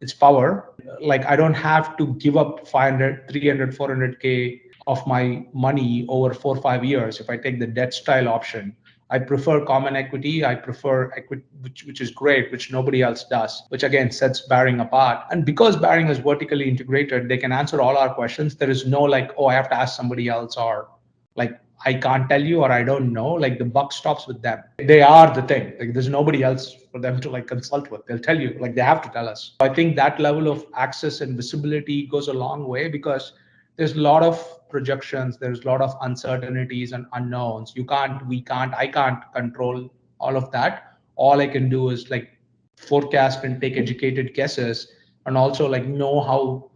it's power. Like I don't have to give up 500, 300, 400K of my money over 4 or 5 years if I take the debt style option. I prefer common equity. I prefer equity, which is great, which nobody else does, which again sets Behring apart. And because Behring is vertically integrated, they can answer all our questions. There is no like, oh, I have to ask somebody else, or like, I can't tell you, or I don't know. Like the buck stops with them. They are the thing. Like there's nobody else for them to like consult with. They'll tell you, like they have to tell us. I think that level of access and visibility goes a long way because there's a lot of projections, there's a lot of uncertainties and unknowns. I can't control all of that. All I can do is like forecast and take educated guesses, and also like know how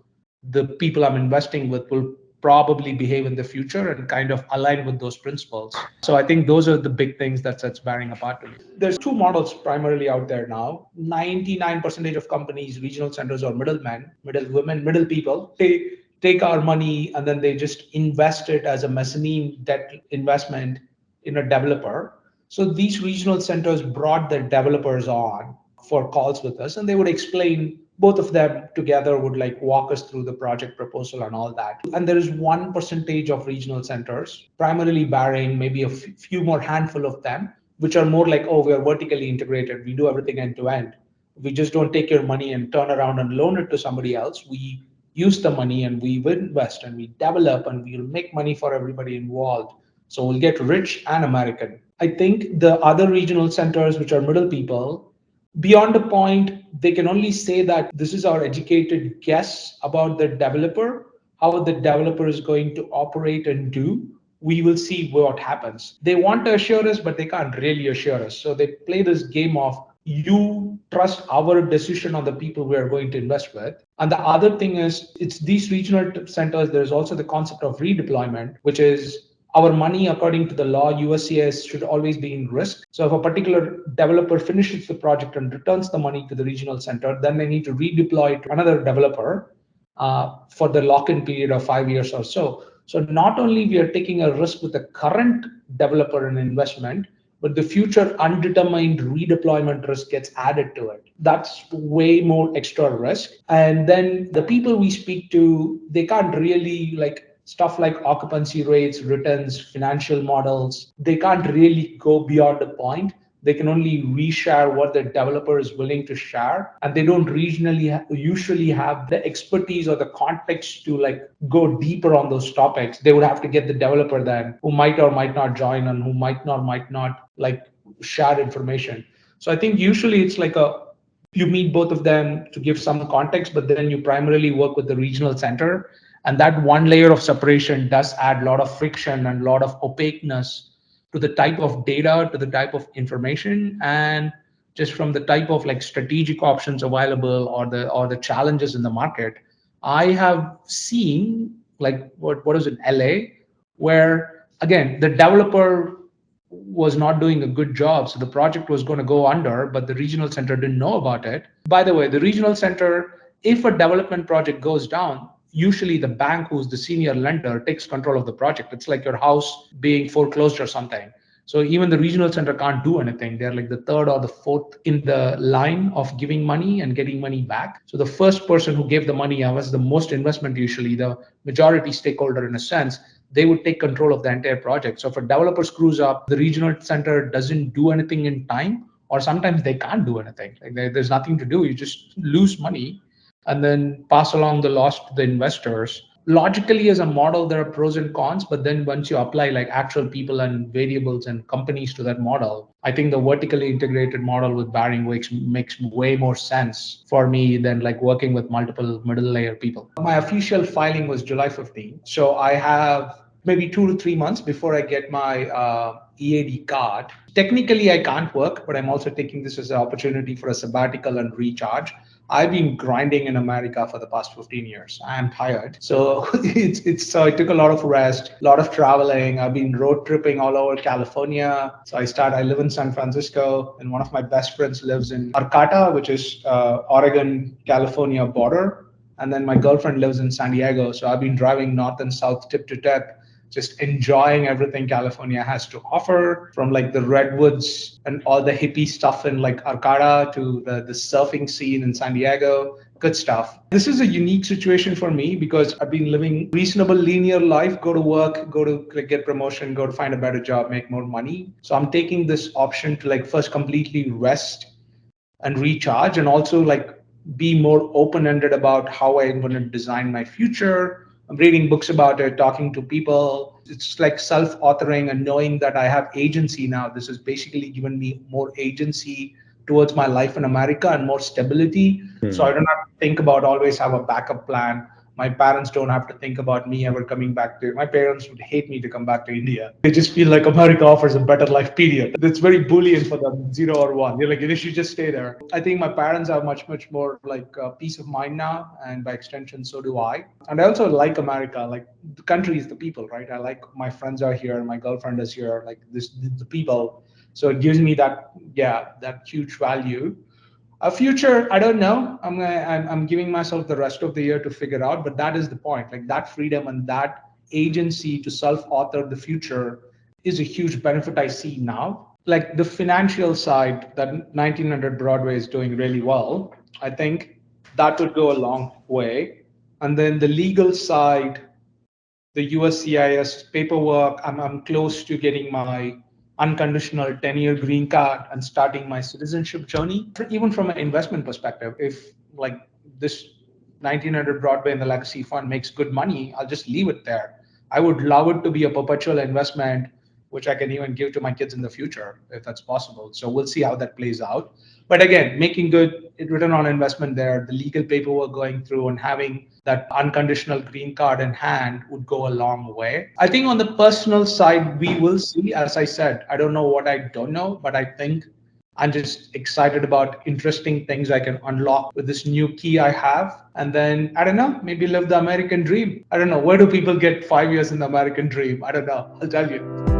the people I'm investing with will probably behave in the future and kind of align with those principles. So I think those are the big things that sets Behring apart to me. There's two models primarily out there now. 99% of companies, regional centers, or middlemen, middle women, middle people, they take our money and then they just invest it as a mezzanine debt investment in a developer. So these regional centers brought their developers on for calls with us, and they would explain, both of them together would like walk us through the project proposal and all that. And there is 1% of regional centers, primarily Behring, maybe a few more handful of them, which are more like, oh, we are vertically integrated. We do everything end to end. We just don't take your money and turn around and loan it to somebody else. We use the money and we will invest and we develop and we'll make money for everybody involved. So we'll get rich and American. I think the other regional centers, which are middle people, beyond a point, they can only say that this is our educated guess about the developer, how the developer is going to operate and do. We will see what happens. They want to assure us, but they can't really assure us. So they play this game of, you trust our decision on the people we are going to invest with. And the other thing is, it's these regional centers, there's also the concept of redeployment, which is our money, according to the law, USCIS should always be in risk. So if a particular developer finishes the project and returns the money to the regional center, then they need to redeploy it to another developer for the lock-in period of 5 years or so. So not only we are taking a risk with the current developer and investment, but the future undetermined redeployment risk gets added to it. That's way more extra risk. And then the people we speak to, they can't really like stuff like occupancy rates, returns, financial models. They can't really go beyond the point. They can only reshare what the developer is willing to share, and they don't usually have the expertise or the context to like go deeper on those topics. They would have to get the developer then who might or might not join and who might not like share information. So I think usually it's like a you meet both of them to give some context, but then you primarily work with the regional center. And that one layer of separation does add a lot of friction and a lot of opaqueness to the type of data, to the type of information, and just from the type of like strategic options available or the challenges in the market. I have seen like what is it, LA, where again the developer was not doing a good job. So the project was going to go under, but the regional center didn't know about it. By the way, the regional center, if a development project goes down, usually the bank, who's the senior lender, takes control of the project. It's like your house being foreclosed or something. So even the regional center can't do anything. They're like the third or the fourth in the line of giving money and getting money back. So the first person who gave the money was the most investment, usually the majority stakeholder in a sense. They would take control of the entire project. So if a developer screws up, the regional center doesn't do anything in time, or sometimes they can't do anything. Like there's nothing to do. You just lose money and then pass along the loss to the investors. Logically, as a model, there are pros and cons, but then once you apply like actual people and variables and companies to that model, I think the vertically integrated model with Behring makes way more sense for me than like working with multiple middle layer people. My official filing was July 15th. So I have maybe 2 to 3 months before I get my EAD card. Technically, I can't work, but I'm also taking this as an opportunity for a sabbatical and recharge. I've been grinding in America for the past 15 years. I am tired. So so I took a lot of rest, a lot of traveling. I've been road tripping all over California. So I live in San Francisco, and one of my best friends lives in Arcata, which is Oregon, California border. And then my girlfriend lives in San Diego. So I've been driving north and south, tip to tip, just enjoying everything California has to offer, from like the redwoods and all the hippie stuff in like Arcata to the surfing scene in San Diego. Good stuff. This is a unique situation for me because I've been living reasonable linear life, go to work, go to like get promotion, go to find a better job, make more money. So I'm taking this option to like first completely rest and recharge, and also like be more open-ended about how I'm going to design my future. I'm reading books about it, talking to people. It's like self-authoring and knowing that I have agency now. This has basically given me more agency towards my life in America and more stability. So I don't have to think about always have a backup plan. My parents don't have to think about me ever coming back to. My parents would hate me to come back to India. They just feel like America offers a better life, period. It's very Boolean for them, 0 or 1. You're like, you should just stay there. I think my parents have much more like peace of mind now, and by extension, so do I. And I also like America. Like the country is the people, right? I like my friends are here, my girlfriend is here. Like the people. So it gives me that huge value. A future, I don't know. I'm giving myself the rest of the year to figure out, but that is the point. Like that freedom and that agency to self-author the future is a huge benefit I see now. Like the financial side, that 1900 Broadway is doing really well. I think that would go a long way. And then the legal side, the USCIS paperwork. I'm close to getting my unconditional 10-year green card and starting my citizenship journey. Even from an investment perspective, if like this 1900 Broadway and the legacy fund makes good money, I'll just leave it there. I would love it to be a perpetual investment, which I can even give to my kids in the future if that's possible. So we'll see how that plays out. But again, making good return on investment there, the legal paperwork going through and having that unconditional green card in hand would go a long way. I think on the personal side, we will see. As I said, I don't know what I don't know, but I think I'm just excited about interesting things I can unlock with this new key I have. And then, I don't know, maybe live the American dream. I don't know. Where do people get 5 years in the American dream? I don't know. I'll tell you.